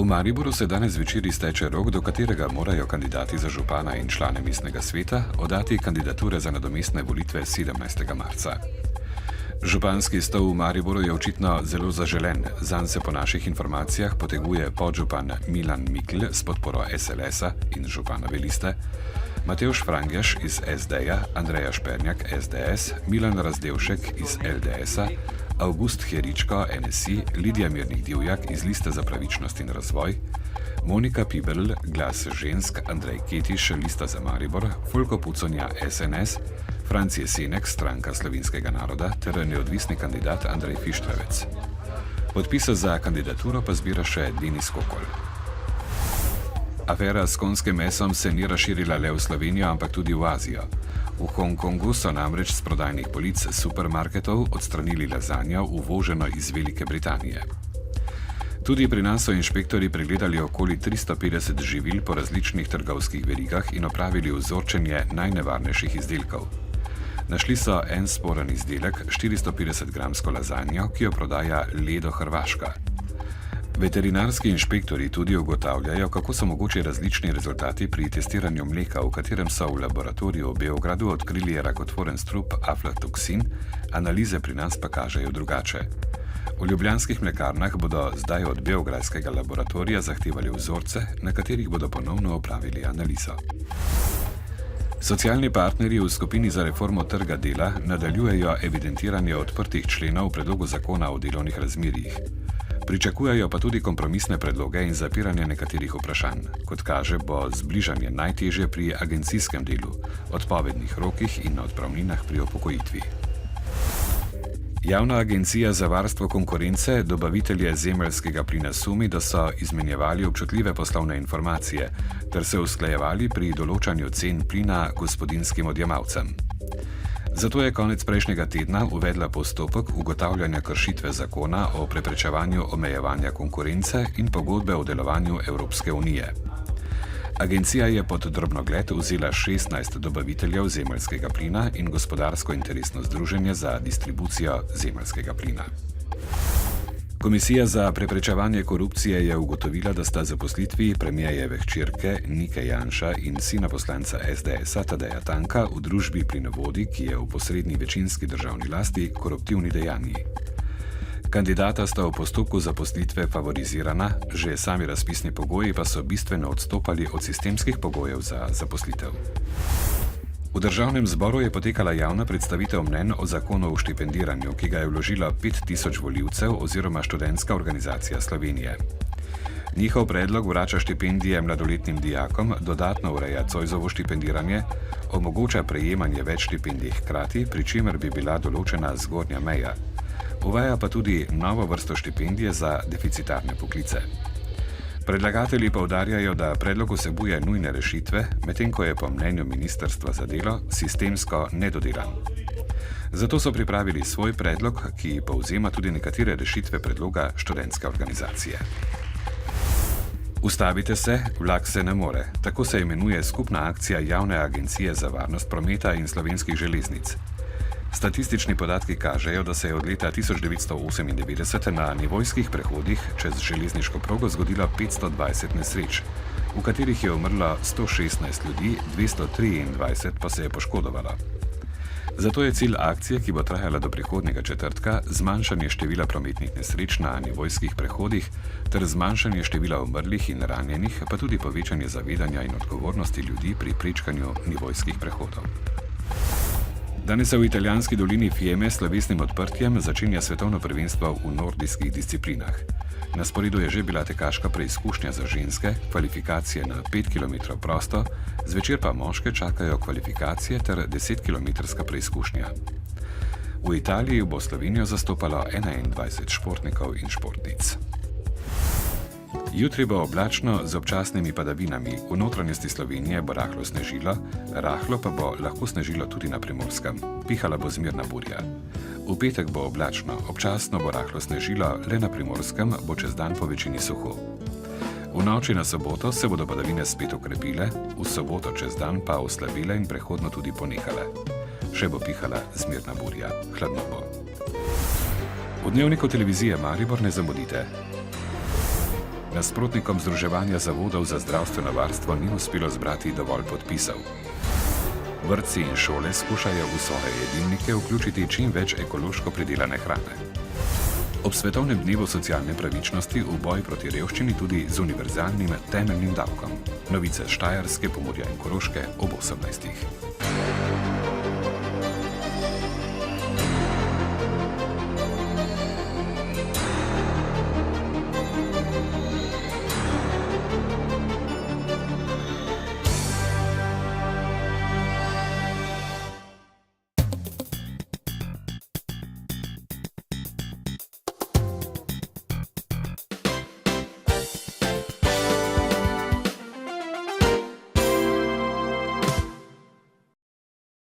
Mariboru se danes zvečer izteče rok, do katerega morajo kandidati za župana in člane mestnega sveta oddati kandidature za nadomestne volitve 17. marca. Županski stol v Mariboru je očitno zelo zaželen. Zanj se po naših informacijah poteguje podžupan Milan Mikl s podporo SLS-a in županove liste, Matevž Frangeš iz SD-ja, Andreja Špernjak SDS, Milan Razdevšek iz LDS-a, August Heričko NSI, Lidija Mirnik Divjak iz Liste za pravičnost in razvoj, Monika Piberl, Glas žensk, Andrej Ketiš, Lista za Maribor, Folko Puconja SNS, Franc Jesenek, Stranka slovenskega naroda ter neodvisni kandidat Andrej Fištravec. Podpise za kandidaturo pa zbira še Denis Kokol. Afera s konjskim mesom se ni razširila le v Slovenijo, ampak tudi v Azijo. V Hongkongu so namreč s prodajnih polic supermarketov odstranili lazanjo, uvoženo iz Velike Britanije. Tudi pri nas so inšpektori pregledali okoli 350 živil po različnih trgovskih verigah in opravili vzorčenje najnevarnejših izdelkov. Našli so en sporen izdelek, 450-gramsko lazanjo, ki jo prodaja Ledo Hrvaška. Veterinarski inšpektori tudi ugotavljajo, kako so mogoči različni rezultati pri testiranju mleka, v katerem so v laboratoriju v Beogradu odkrili rakotvoren strup aflatoksin, analize pri nas pa kažejo drugače. V ljubljanskih mlekarnah bodo zdaj od beograjskega laboratorija zahtevali vzorce, na katerih bodo ponovno opravili analizo. Socialni partnerji v skupini za reformo trga dela nadaljujejo evidentiranje odprtih členov v predlogu zakona o delovnih razmerjih. Pričakujejo pa tudi kompromisne predloge in zapiranje nekaterih vprašanj. Kot kaže, bo zbližanje najtežje pri agencijskem delu, odpovednih rokih in odpravninah pri upokojitvi. Javna agencija za varstvo konkurence dobavitelje zemeljskega plina sumi, da so izmenjevali občutljive poslovne informacije ter se usklajevali pri določanju cen plina gospodinjskim odjemalcem. Zato je konec prejšnjega tedna uvedla postopek ugotavljanja kršitve zakona o preprečevanju omejevanja konkurence in pogodbe o delovanju Evropske unije. Agencija je pod drobnogled vzela 16 dobaviteljev zemeljskega plina in gospodarsko interesno združenje za distribucijo zemeljskega plina. Komisija za preprečevanje korupcije je ugotovila, da sta zaposlitvi premierjeve hčerke Nike Janša in sina poslanca SDS-a Tadeja Tanka v družbi Plinovodi, ki je v posredni večinski državni lasti, koruptivni dejanji. Kandidata sta v postopku zaposlitve favorizirana, že sami razpisni pogoji pa so bistveno odstopali od sistemskih pogojev za zaposlitev. V državnem zboru je potekala javna predstavitev mnenj o zakonu o štipendiranju, ki ga je vložilo 5000 volivcev oziroma Študentska organizacija Slovenije. Njihov predlog vrača štipendije mladoletnim dijakom, dodatno ureja Zoisovo štipendiranje, omogoča prejemanje več štipendij hkrati, pri čemer bi bila določena zgornja meja. Uvaja pa tudi novo vrsto štipendije za deficitarne poklice. Predlagatelji poudarjajo, da predlog vsebuje nujne rešitve, medtem ko je po mnenju Ministrstva za delo sistemsko nedodelan. Zato so pripravili svoj predlog, ki povzema tudi nekatere rešitve predloga Študentske organizacije. Ustavite se, vlak se ne more. Tako se imenuje skupna akcija Javne agencije za varnost prometa in Slovenskih železnic. Statistični podatki kažejo, da se je od leta 1998 na nivojskih prehodih čez železniško progo zgodilo 520 nesreč, v katerih je umrlo 116 ljudi, 223 pa se je poškodovalo. Zato je cilj akcije, ki bo trajala do prihodnjega četrtka, zmanjšanje števila prometnih nesreč na nivojskih prehodih ter zmanjšanje števila umrlih in ranjenih, pa tudi povečanje zavedanja in odgovornosti ljudi pri prečkanju nivojskih prehodov. Danes se v italijanski dolini Fieme s slovesnim odprtjem začenja svetovno prvenstvo v nordijskih disciplinah. Na sporedu je že bila tekaška preizkušnja za ženske, kvalifikacije na 5 km prosto, zvečer pa moške čakajo kvalifikacije ter 10-kilometrska preizkušnja. V Italiji bo Slovenijo zastopalo 21 športnikov in športnic. Jutri bo oblačno z občasnimi padavinami, v notranjosti Slovenije bo rahlo snežilo, rahlo pa bo lahko snežilo tudi na Primorskem. Pihala bo zmerna burja. V petek bo oblačno, občasno bo rahlo snežilo, le na Primorskem bo čez dan po večini suho. V noči na soboto se bodo padavine spet okrepile, v soboto čez dan pa oslabile in prehodno tudi ponehale. Še bo pihala zmerna burja, hladno bo. V dnevniku televizije Maribor ne zamudite. Nasprotnikom Združevanja zavodov za zdravstveno varstvo ni uspelo zbrati dovolj podpisov. Vrtci in šole skušajo v svoje jedilnike vključiti čim več ekološko pridelane hrane. Ob svetovnem dnevu socialne pravičnosti v boj proti revščini tudi z univerzalnim temeljnim davkom. Novice s Štajerske, Pomurja in Koroške ob 18.